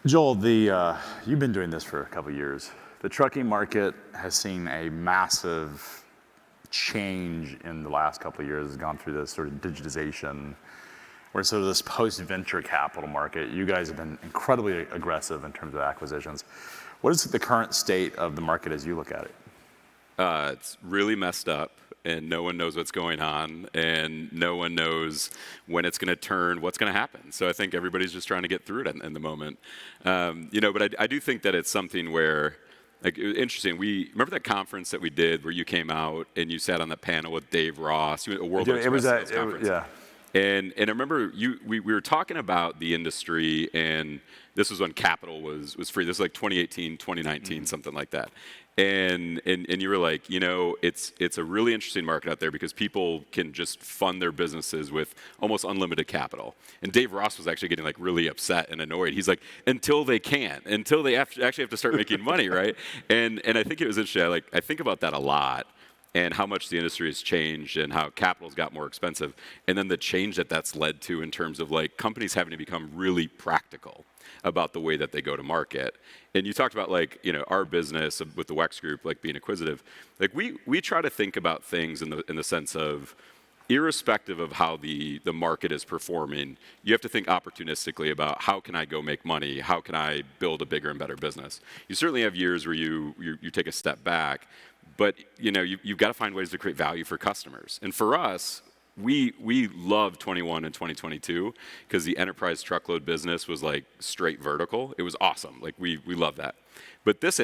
Joel, you've been doing this for a couple of years. The trucking market has seen a massive change in the last couple of years. It's gone through this sort of digitization, where sort of this post-venture capital market. You guys have been incredibly aggressive in terms of acquisitions. What is the current state of the market as you look at it? It's really messed up, and no one knows what's going on, and no one knows when it's going to turn, what's going to happen. So I think everybody's just trying to get through it in the moment. But I do think that it's something where, like, it was interesting. Remember that conference that we did where you came out and you sat on that panel with Dave Ross, a World Express Sales Conference. Yeah. And I remember we were talking about the industry, and this was when capital was free. This was like 2018, 2019, something like that. And you were like, it's a really interesting market out there because people can just fund their businesses with almost unlimited capital. And Dave Ross was actually getting like really upset and annoyed. He's like, until they actually have to start making money, right? And I think it was interesting. I think about that a lot, and how much the industry has changed and how capital's got more expensive, and then the change that's led to in terms of like companies having to become really practical about the way that they go to market. And you talked about our business with the WEX group, like being acquisitive. Like we try to think about things in the sense of, irrespective of how the market is performing, you have to think opportunistically about how can I go make money? How can I build a bigger and better business? You certainly have years where you take a step back, but you've got to find ways to create value for customers. And for us, we love 21 and 2022 because the enterprise truckload business was like straight vertical. It was awesome. Like we love that. But this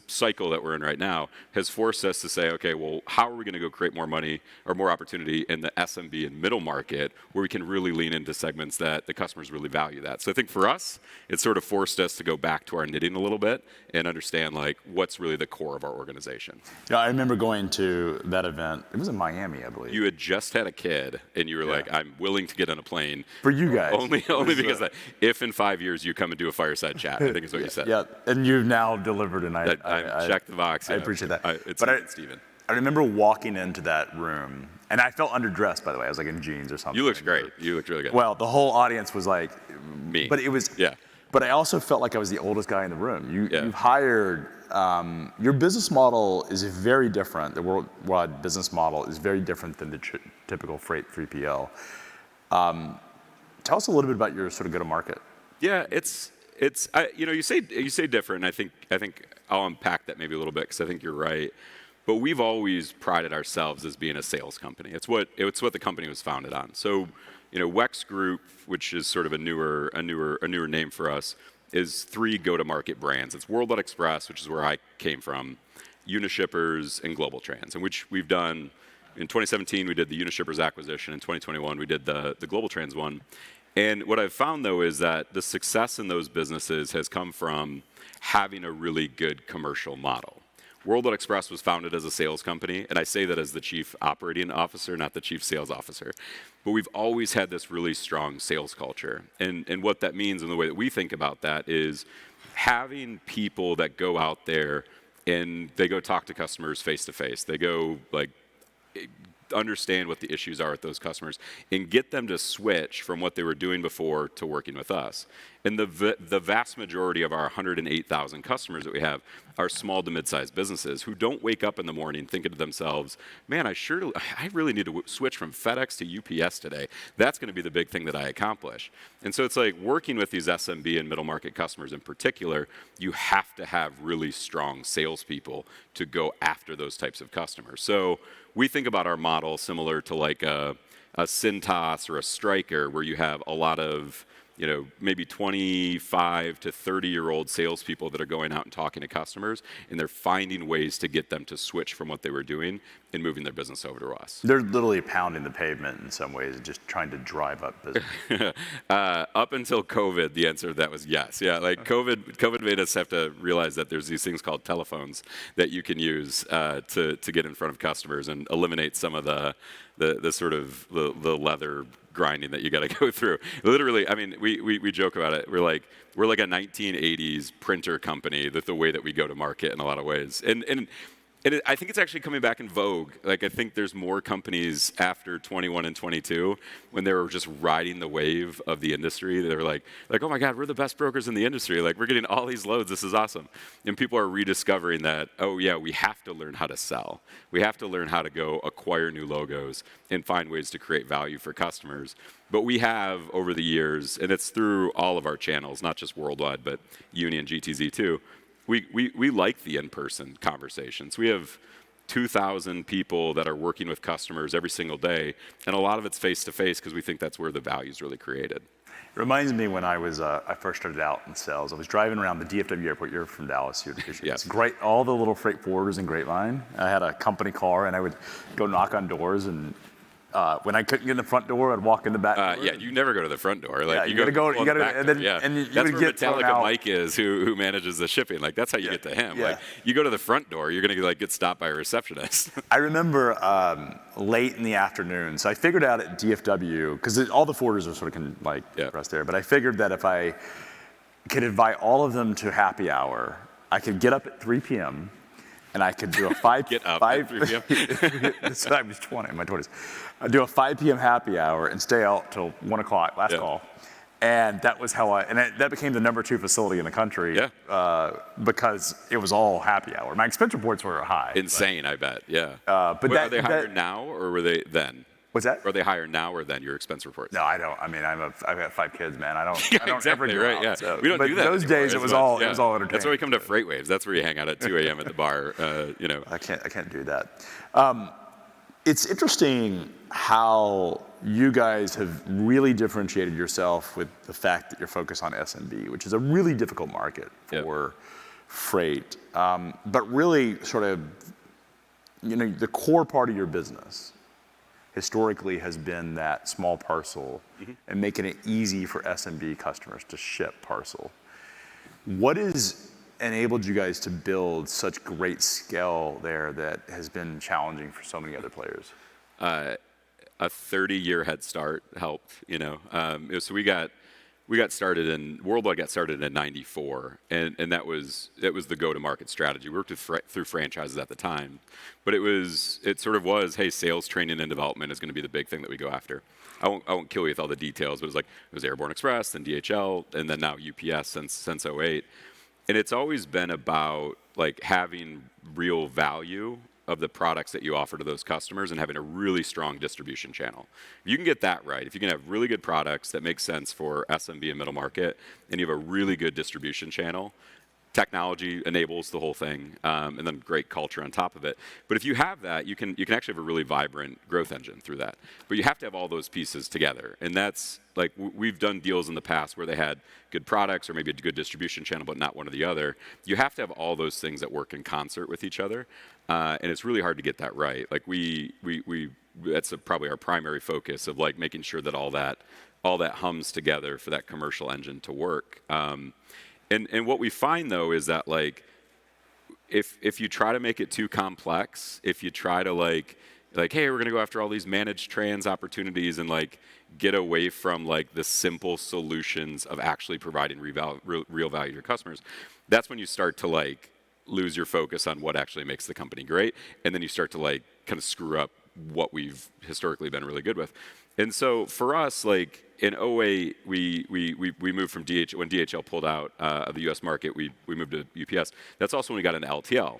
cycle that we're in right now has forced us to say, okay, well, how are we going to go create more money or more opportunity in the SMB and middle market where we can really lean into segments that the customers really value that? So I think for us, it sort of forced us to go back to our knitting a little bit and understand like what's really the core of our organization. Yeah, I remember going to that event. It was in Miami, I believe. You had just had a kid, and you were like, I'm willing to get on a plane. For you guys. Only because that, if in 5 years you come and do a fireside chat, I think is what you said. Yeah, and you've now delivered, and I checked the box. I appreciate that. Steven. I remember walking into that room, and I felt underdressed, by the way. I was like in jeans or something. You looked great. You looked really good. Well, the whole audience was like, me. But it was, yeah. But I also felt like I was the oldest guy in the room. You've hired, your business model is very different. The worldwide business model is very different than the typical freight 3PL. Tell us a little bit about your sort of go-to-market. Yeah, you say different. And I think I'll unpack that maybe a little bit because I think you're right. But we've always prided ourselves as being a sales company. It's what the company was founded on. So, WEX Group, which is sort of a newer name for us, is 3 go-to-market brands. It's Worldwide Express, which is where I came from, Unishippers, and Global Trans, and which we've done. In 2017, we did the Unishippers acquisition. In 2021, we did the Global Trans one. And what I've found, though, is that the success in those businesses has come from having a really good commercial model. Worldwide Express was founded as a sales company, and I say that as the chief operating officer, not the chief sales officer. But we've always had this really strong sales culture. And what that means, and the way that we think about that, is having people that go out there and they go talk to customers face to face. They go understand what the issues are with those customers and get them to switch from what they were doing before to working with us. And the vast majority of our 108,000 customers that we have are small to mid-sized businesses who don't wake up in the morning thinking to themselves, man, I really need to switch from FedEx to UPS today. That's going to be the big thing that I accomplish. And so it's like working with these SMB and middle market customers in particular, you have to have really strong salespeople to go after those types of customers. So we think about our model similar to like a Cintas or a Stryker, where you have a lot of maybe 25 to 30-year-old salespeople that are going out and talking to customers, and they're finding ways to get them to switch from what they were doing and moving their business over to us. They're literally pounding the pavement in some ways, just trying to drive up business. Up until COVID, the answer to that was yes. Yeah, like COVID made us have to realize that there's these things called telephones that you can use to get in front of customers and eliminate some of the sort of the leather grinding that you got to go through. Literally, I mean, we joke about it. We're like a 1980s printer company, that the way that we go to market in a lot of ways. And I think it's actually coming back in vogue. Like, I think there's more companies after 21 and 22 when they were just riding the wave of the industry. They were like, oh my God, we're the best brokers in the industry. Like, we're getting all these loads. This is awesome. And people are rediscovering that, oh yeah, we have to learn how to sell. We have to learn how to go acquire new logos and find ways to create value for customers. But we have, over the years, and it's through all of our channels, not just worldwide, but Union, GTZ too, we like the in-person conversations. We have 2,000 people that are working with customers every single day, and a lot of it's face-to-face because we think that's where the value is really created. It reminds me when I first started out in sales. I was driving around the DFW airport. You're from Dallas. You'd appreciate Yes. It's great. All the little freight forwarders in Grapevine. I had a company car, and I would go knock on doors, and when I couldn't get in the front door, I'd walk in the back door. Yeah, you never go to the front door. Like, Yeah, you gotta go, the back and door. then Yeah. and you That's would where get thrown Metallica out. Mike is, who manages the shipping. Like, that's how you get to him. Yeah. Like, you go to the front door, you're gonna get stopped by a receptionist. I remember late in the afternoon, so I figured out at DFW, because all the forwarders are sort of pressed there, but I figured that if I could invite all of them to happy hour, I could get up at 3 p.m., and I could do a 5 Get up five, at 3 p.m. This I was 20, in my 20s. I'd do a 5 p.m. happy hour and stay out till 1 o'clock, last call. And that was how that became the number 2 facility in the country because it was all happy hour. My expense reports were high. Insane, I bet, yeah. But are they higher now, or were they then? What's that? Are they higher now or then, your expense reports? No, I don't. I mean, I've got 5 kids, man. I don't exactly, ever go right, out. yeah. So. We don't but do that those anymore days, it was much. all entertainment. That's why we come to FreightWaves. That's where you hang out at 2 a.m. at the bar, I can't do that. It's interesting how you guys have really differentiated yourself with the fact that you're focused on SMB, which is a really difficult market for freight. But really sort of, the core part of your business historically has been that small parcel and making it easy for SMB customers to ship parcel. What has enabled you guys to build such great scale there that has been challenging for so many other players? A 30-year head start helped, So we got started Worldwide got started in '94, and that was the go-to-market strategy. We worked through franchises at the time, but it sort of was, hey, sales, training, and development is going to be the big thing that we go after. I won't kill you with all the details, but it was Airborne Express, then DHL, and then now UPS since '08, and it's always been about having real value of the products that you offer to those customers and having a really strong distribution channel. If you can get that right, if you can have really good products that make sense for SMB and middle market, and you have a really good distribution channel, technology enables the whole thing, and then great culture on top of it. But if you have that, you can actually have a really vibrant growth engine through that. But you have to have all those pieces together, and that's we've done deals in the past where they had good products or maybe a good distribution channel, but not one or the other. You have to have all those things that work in concert with each other, and it's really hard to get that right. That's probably our primary focus of making sure that all that hums together for that commercial engine to work. And what we find though is that if you try to make it too complex, if you try to hey, we're gonna go after all these managed trans opportunities and get away from the simple solutions of actually providing real value to your customers, that's when you start to lose your focus on what actually makes the company great, and then you start to kind of screw up what we've historically been really good with. And so for us, in '08, we moved from DHL. When DHL pulled out of the U.S. market, we moved to UPS. That's also when we got into LTL.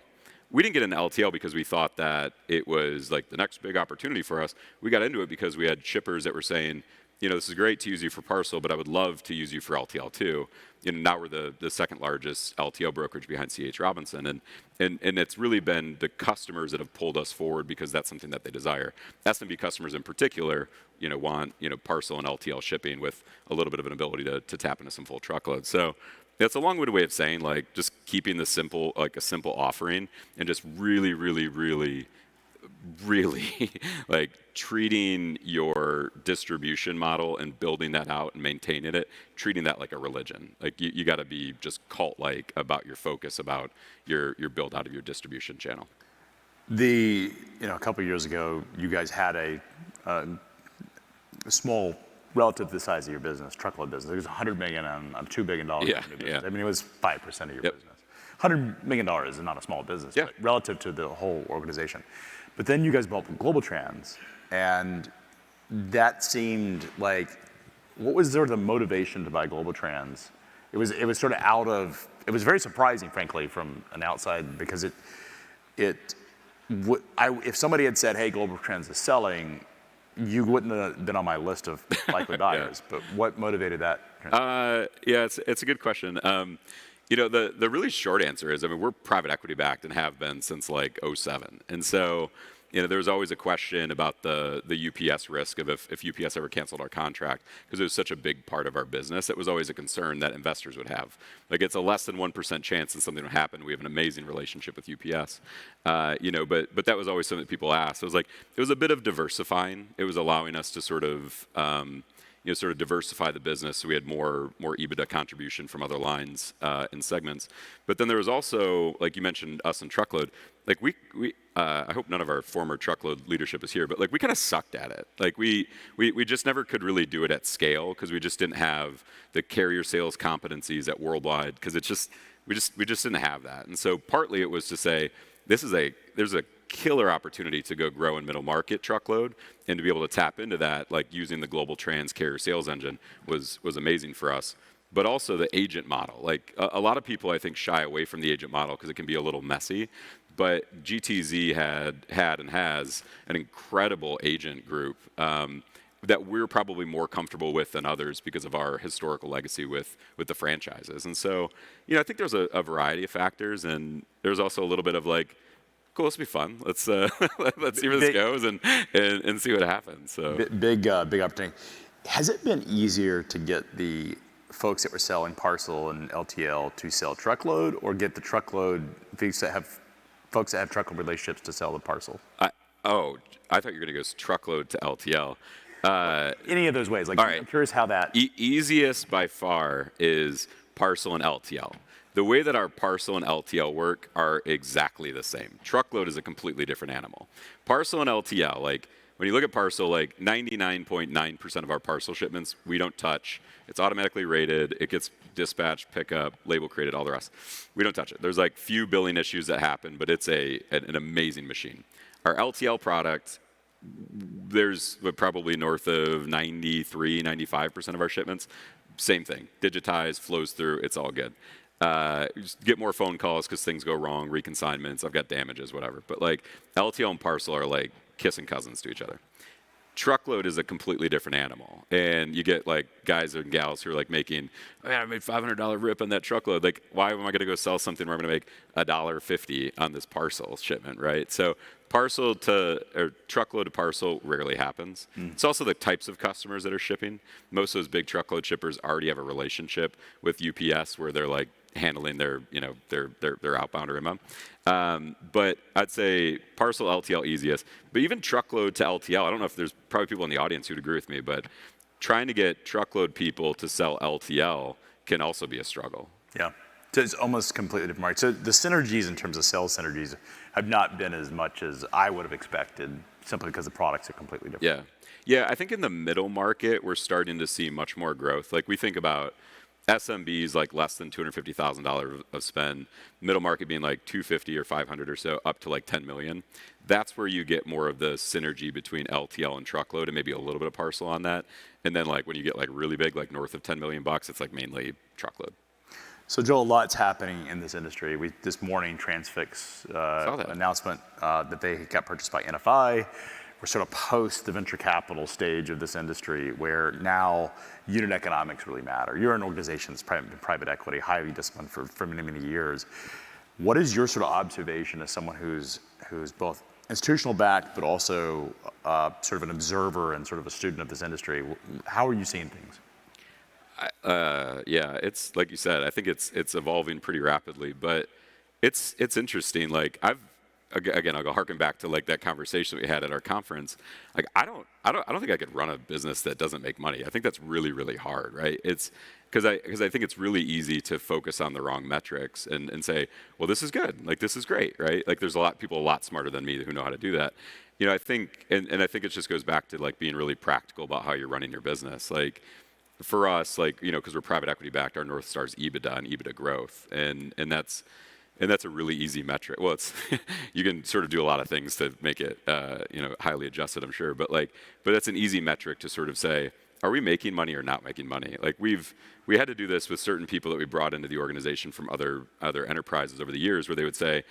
We didn't get into LTL because we thought that it was the next big opportunity for us. We got into it because we had shippers that were saying, this is great to use you for parcel, but I would love to use you for LTL too. Now we're the second largest LTL brokerage behind C.H. Robinson, and it's really been the customers that have pulled us forward because that's something that they desire. SMB customers in particular, want parcel and LTL shipping with a little bit of an ability to tap into some full truckloads. So it's a long-winded way of saying just keeping the simple a simple offering and just really, really, really, really treating your distribution model and building that out and maintaining it, treating that like a religion. You got to be just cult-like about your focus about your build out of your distribution channel. A couple of years ago, you guys had a small, relative to the size of your business, truckload business. It was $100 million on $2 billion. Yeah. I mean, it was 5% of your business. $100 million is not a small business, Yeah. but relative to the whole organization. But then you guys bought Global Trans, and that seemed like, what was sort of the motivation to buy Global Trans? It was sort of it was very surprising, frankly, from an outside, because if somebody had said, hey, Global Trans is selling, you wouldn't have been on my list of likely buyers. But what motivated that? Yeah, it's a good question. The really short answer is, I mean, we're private equity backed and have been since like '07, and so there was always a question about the UPS risk of if UPS ever canceled our contract, because it was such a big part of our business. It was always a concern that investors would have. Like, it's a less than 1% chance that something would happen. We have an amazing relationship with UPS, but that was always something that people asked. It was a bit of diversifying. It was allowing us to sort of sort of diversify the business, so we had more EBITDA contribution from other lines and segments. But then there was also, like you mentioned, us and truckload. Like I hope none of our former truckload leadership is here, but like we kind of sucked at it. Like we just never could really do it at scale, because we just didn't have the carrier sales competencies at Worldwide, because we just didn't have that. And so partly it was to say, there's a killer opportunity to go grow in middle market truckload, and to be able to tap into that, like using the Global Trans carrier sales engine was amazing for us. But also the agent model. Like a lot of people, I think, shy away from the agent model because it can be a little messy. But GTZ had and has an incredible agent group that we're probably more comfortable with than others because of our historical legacy with the franchises. And so, I think there's a variety of factors, and there's also a little bit of like, cool, this will be fun. Let's see where this goes and see what happens. So big opportunity. Has it been easier to get the folks that were selling parcel and LTL to sell truckload, or get the truckload folks that have truckload relationships to sell the parcel? I thought you were going to go truckload to LTL. Any of those ways. Like, all right. I'm curious how that. Easiest by far is parcel and LTL. The way that our parcel and LTL work are exactly the same. Truckload is a completely different animal. Parcel and LTL, like when you look at parcel, like 99.9% of our parcel shipments we don't touch. It's automatically rated. It gets dispatched, pickup, label created, all the rest. We don't touch it. There's like few billing issues that happen, but it's an amazing machine. Our LTL product, there's probably north of 93, 95% of our shipments. Same thing. Digitized, flows through, it's all good. Just get more phone calls because things go wrong, reconsignments, I've got damages, whatever. But like LTL and parcel are like kissing cousins to each other. Truckload is a completely different animal. And you get like guys and gals who are like making, oh, man, I made $500 rip on that truckload. Like, why am I going to go sell something where I'm going to make $1.50 on this parcel shipment, right? So truckload to parcel rarely happens. It's also the types of customers that are shipping. Most of those big truckload shippers already have a relationship with UPS where they're like handling their outbound or inbound. But I'd say parcel LTL easiest. But even truckload to LTL, I don't know if there's probably people in the audience who'd agree with me, but trying to get truckload people to sell LTL can also be a struggle. Yeah. So it's almost completely different market. So the synergies in terms of sales synergies have not been as much as I would have expected, simply because the products are completely different. Yeah, I think in the middle market, we're starting to see much more growth. Like we think about SMBs like less than $250,000 of spend, middle market being like 250 or 500 or so, up to like 10 million. That's where you get more of the synergy between LTL and truckload, and maybe a little bit of parcel on that. And then like when you get like really big, like north of 10 million bucks, it's like mainly truckload. So Joel, a lot's happening in this industry. This morning, Transfix announcement that they got purchased by NFI. We're sort of post the venture capital stage of this industry, where now unit economics really matter. You're an organization that's been private equity, highly disciplined for many, many years. What is your sort of observation as someone who's both institutional backed, but also sort of an observer and sort of a student of this industry? How are you seeing things? Yeah, it's like you said. I think it's evolving pretty rapidly, but it's interesting. Like I'll go harken back to like that conversation we had at our conference. Like I don't think I could run a business that doesn't make money. I think that's really, really hard, right? It's because I think it's really easy to focus on the wrong metrics and say, well, this is good, like this is great, right? Like there's people a lot smarter than me who know how to do that. I think, and I think it just goes back to like being really practical about how you're running your business. Like for us, like because we're private equity backed, our North Star is EBITDA and EBITDA growth, and that's. that's a really easy metric. Well, it's you can sort of do a lot of things to make it highly adjusted, I'm sure. But that's an easy metric to sort of say, are we making money or not making money? Like we had to do this with certain people that we brought into the organization from other enterprises over the years, where they would say,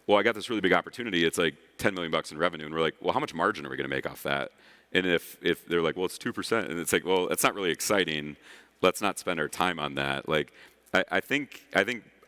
well, I got this really big opportunity. It's like $10 million in revenue, and we're like, well, how much margin are we going to make off that? And if they're like, well, it's 2%, and it's like, well, that's not really exciting. Let's not spend our time on that. Like, I think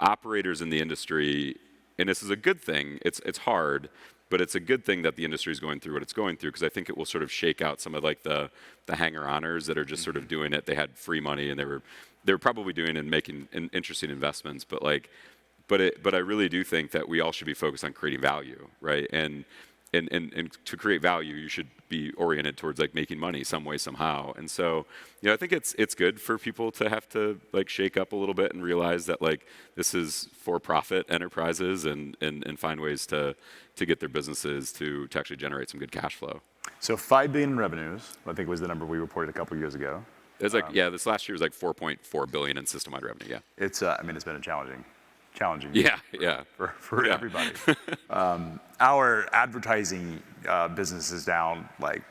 operators in the industry, and this is a good thing. It's hard, but it's a good thing that the industry is going through what it's going through, because I think it will sort of shake out some of like the hanger-oners that are just sort of doing it. They had free money, and they were probably doing and making interesting investments, but I really do think that we all should be focused on creating value, right? And to create value, you should be oriented towards like making money some way, somehow. And so, I think it's good for people to have to like shake up a little bit and realize that like this is for-profit enterprises, and find ways to get their businesses to actually generate some good cash flow. So 5 billion in revenues, I think was the number we reported a couple years ago. It's like this last year was like 4.4 billion in system-wide revenue. Yeah. It's it's been a challenging Yeah. for everybody. Our advertising business is down like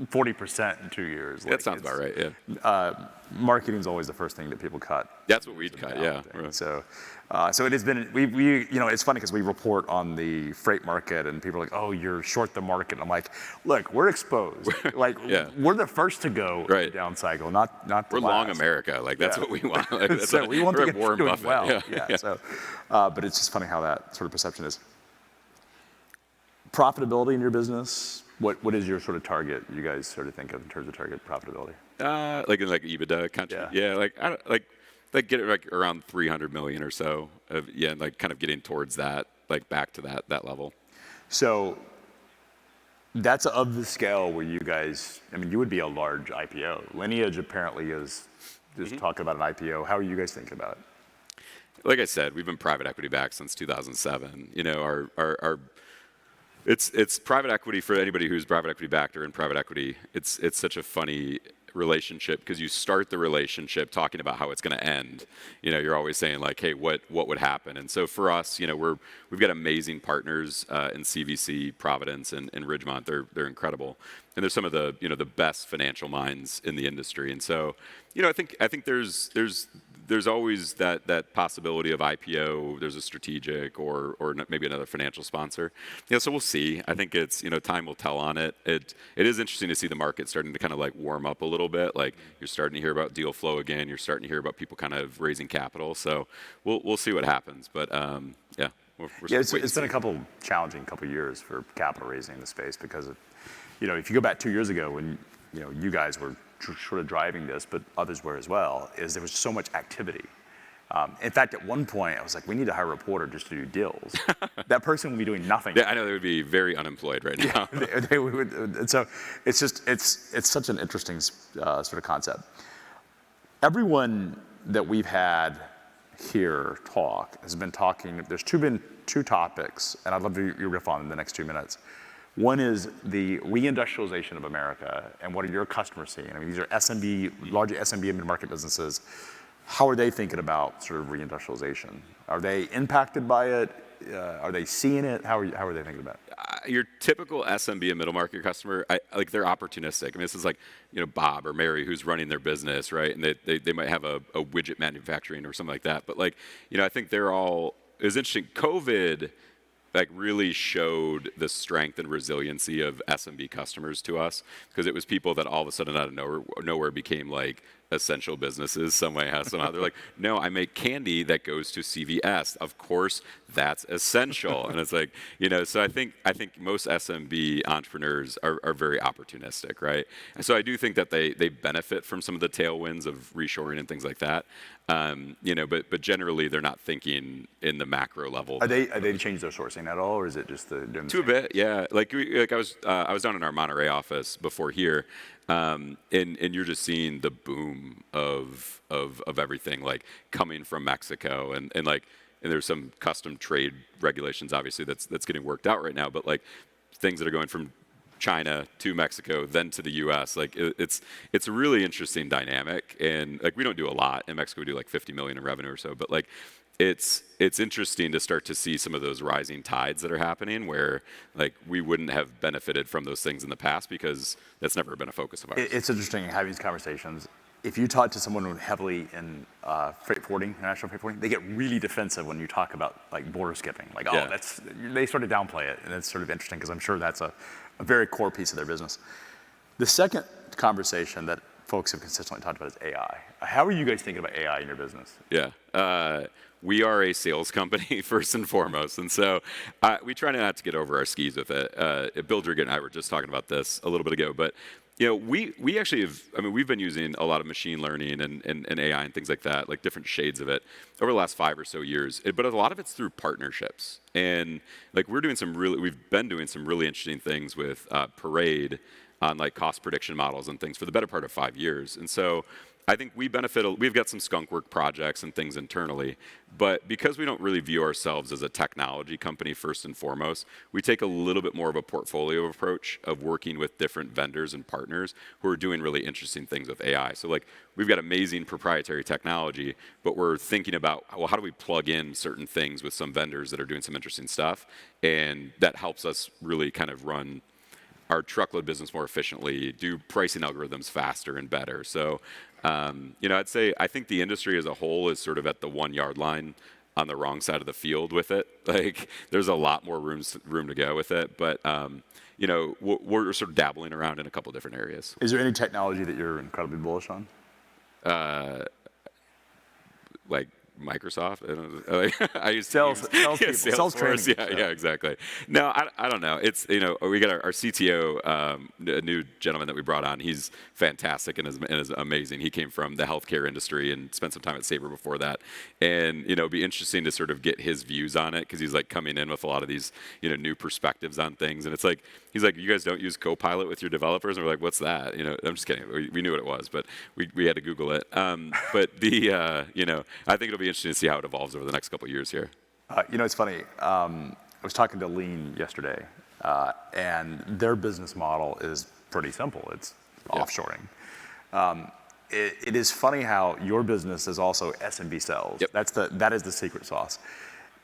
40% in 2 years. That sounds about right. Yeah. Marketing is always the first thing that people cut. That's what we'd cut. Yeah. Right. So it has been. We it's funny because we report on the freight market, and people are like, "Oh, you're short the market." I'm like, "Look, we're exposed. Like, we're the first to go in the down cycle, not the We're last. long America. Like that's what we want. Like, So we want to get Warren doing Buffett. well. Yeah. So, but it's just funny how that sort of perception is. Profitability in your business. What is your sort of target? You guys sort of think of in terms of target profitability? Like in like EBITDA country. Yeah. Like get it like around 300 million or so. Like kind of getting towards that, like back to that level. So that's of the scale where you guys. You would be a large IPO. Lineage apparently is talking about an IPO. How are you guys thinking about it? Like I said, we've been private equity backed since 2007. It's private equity. For anybody who's private equity backed or in private equity, it's such a funny relationship, because you start the relationship talking about how it's going to end. You're always saying like, hey, what would happen? And so for us, we've got amazing partners in CVC, Providence, and Ridgemont. They're incredible, and they're some of the the best financial minds in the industry. And so I think there's always that possibility of IPO. There's a strategic or maybe another financial sponsor. So we'll see. I think it's time will tell on it. It is interesting to see the market starting to kind of like warm up a little bit. Like you're starting to hear about deal flow again. You're starting to hear about people kind of raising capital. So we'll see what happens. But It's been a challenging couple years for capital raising in the space, because of, if you go back 2 years ago when you guys were sort of driving this, but others were as well, is there was so much activity. In fact, at one point, I was like, we need to hire a reporter just to do deals. That person would be doing nothing. Yeah, I know they would be very unemployed right now. They would, and so it's such an interesting sort of concept. Everyone that we've had here talk has been talking. There's been two topics, and I'd love to you riff on in the next 2 minutes. One is the reindustrialization of America, and what are your customers seeing? These are large SMB and mid-market businesses. How are they thinking about sort of reindustrialization? Are they impacted by it? Are they seeing it? How are they thinking about it? Your typical SMB and middle market customer, they're opportunistic. This is like Bob or Mary who's running their business, right? And they might have a widget manufacturing or something like that. But I think they're all. It was interesting. COVID really showed the strength and resiliency of SMB customers to us, because it was people that all of a sudden out of nowhere became like essential businesses somehow. They're like, no, I make candy that goes to CVS. Of course, that's essential. And it's like, so I think most SMB entrepreneurs are very opportunistic, right? And so I do think that they benefit from some of the tailwinds of reshoring and things like that. But generally they're not thinking in the macro level. Are they changed their sourcing at all, or is it just doing the to a bit? Yeah. I was down in our Monterey office before here. And you're just seeing the boom of everything like coming from Mexico, and there's some custom trade regulations obviously that's getting worked out right now, but like things that are going from China to Mexico, then to the U.S. It's a really interesting dynamic, and we don't do a lot in Mexico. We do like 50 million in revenue or so, but it's interesting to start to see some of those rising tides that are happening where like we wouldn't have benefited from those things in the past because that's never been a focus of ours. It's interesting having these conversations. If you talk to someone who's heavily in freight forwarding, international freight forwarding, they get really defensive when you talk about like border skipping. Like, Yeah. They sort of downplay it, and it's sort of interesting because I'm sure that's a very core piece of their business. The second conversation that folks have consistently talked about is AI. How are you guys thinking about AI in your business? Yeah. We are a sales company first and foremost, and so we try not to get over our skis with it. Bill Driggett and I were just talking about this a little bit ago, but we actually have. I mean, we've been using a lot of machine learning and AI and things like that, like different shades of it, over the last 5 or so years. But a lot of it's through partnerships, and like we've been doing some really interesting things with Parade on like cost prediction models and things for the better part of 5 years, and so. I think we benefit. We've got some skunk work projects and things internally, but because we don't really view ourselves as a technology company first and foremost, we take a little bit more of a portfolio approach of working with different vendors and partners who are doing really interesting things with AI. So like we've got amazing proprietary technology, but we're thinking about, well, how do we plug in certain things with some vendors that are doing some interesting stuff, and that helps us really kind of run our truckload business more efficiently, do pricing algorithms faster and better. So, I'd say I think the industry as a whole is sort of at the 1 yard line on the wrong side of the field with it. Like, there's a lot more room to go with it, but we're sort of dabbling around in a couple different areas. Is there any technology that you're incredibly bullish on? Like Microsoft. I use Salesforce. Yeah, exactly. No, I don't know. It's we got our CTO, a new gentleman that we brought on. He's fantastic and is amazing. He came from the healthcare industry and spent some time at Sabre before that. And it'd be interesting to sort of get his views on it because he's like coming in with a lot of these new perspectives on things. And it's like he's like, you guys don't use Copilot with your developers, and we're like, what's that? I'm just kidding. We knew what it was, but we had to Google it. But I think it'll be interesting to see how it evolves over the next couple of years here. It's funny. I was talking to Lean yesterday, and their business model is pretty simple. It's offshoring. It is funny how your business is also SMB sales. Yep. That is the secret sauce.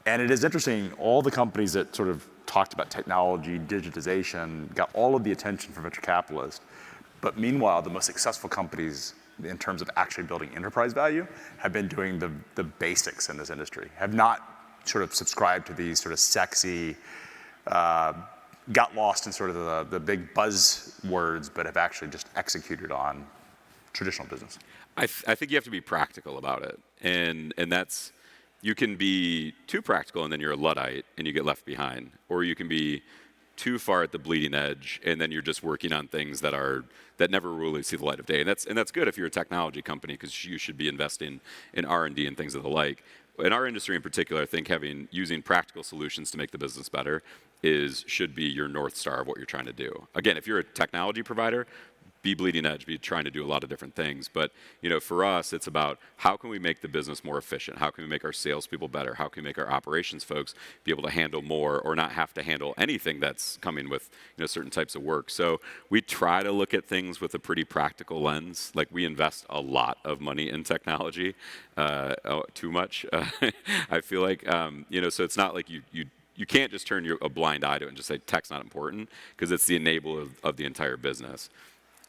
And it is interesting, all the companies that sort of talked about technology, digitization, got all of the attention from venture capitalists. But meanwhile, the most successful companies in terms of actually building enterprise value have been doing the basics in this industry, have not sort of subscribed to these sort of sexy, got lost in sort of the big buzzwords, but have actually just executed on traditional business. I think you have to be practical about it, and that's, you can be too practical and then you're a Luddite and you get left behind, or you can be too far at the bleeding edge and then you're just working on things that never really see the light of day. And that's good if you're a technology company, because you should be investing in R&D and things of the like. In our industry in particular, I think using practical solutions to make the business better should be your North Star of what you're trying to do. Again, if you're a technology provider, be bleeding edge, be trying to do a lot of different things. But for us, it's about how can we make the business more efficient? How can we make our salespeople better? How can we make our operations folks be able to handle more or not have to handle anything that's coming with certain types of work? So we try to look at things with a pretty practical lens. Like, we invest a lot of money in technology, too much. I feel like so it's not like you can't just turn a blind eye to it and just say tech's not important, because it's the enabler of the entire business.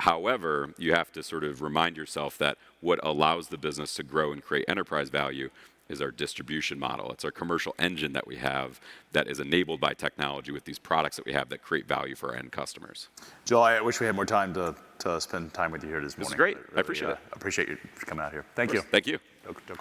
However, you have to sort of remind yourself that what allows the business to grow and create enterprise value is our distribution model. It's our commercial engine that we have that is enabled by technology with these products that we have that create value for our end customers. Joel, I wish we had more time to spend time with you here this morning. This is great. Really, I appreciate it. Appreciate you coming out here. Thank you. Thank you. Don't call.